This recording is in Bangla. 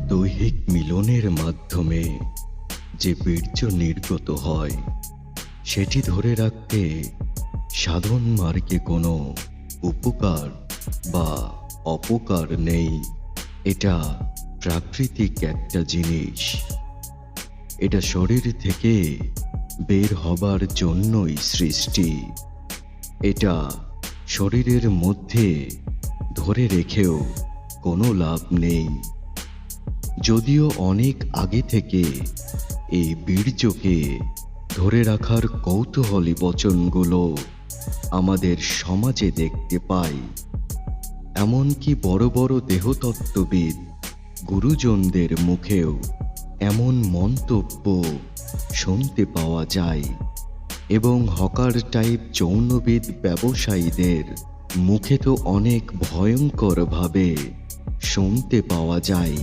দৈহিক মিলনের মাধ্যমে যে বীর্য নির্গত হয় সেটি ধরে রাখতে সাধন মার্গে কোনো উপকার বা অপকার নেই। এটা প্রাকৃতিক একটা জিনিস। এটা শরীর থেকে বের হবার জন্যই সৃষ্টি। এটা শরীরের মধ্যে ধরে রেখেও কোনো লাভ নেই। যদিও অনেক আগে থেকে এই বীর্যকে ধরে রাখার কৌতূহলী বচনগুলো আমাদের সমাজে দেখতে পাই, এমনকি বড় বড় দেহতত্ত্ববিদ গুরুজনদের মুখেও এমন মন্তব্য শুনতে পাওয়া যায় এবং হকার টাইপ যৌনবিদ ব্যবসায়ীদের মুখে তো অনেক ভয়ঙ্করভাবে শুনতে পাওয়া যায়।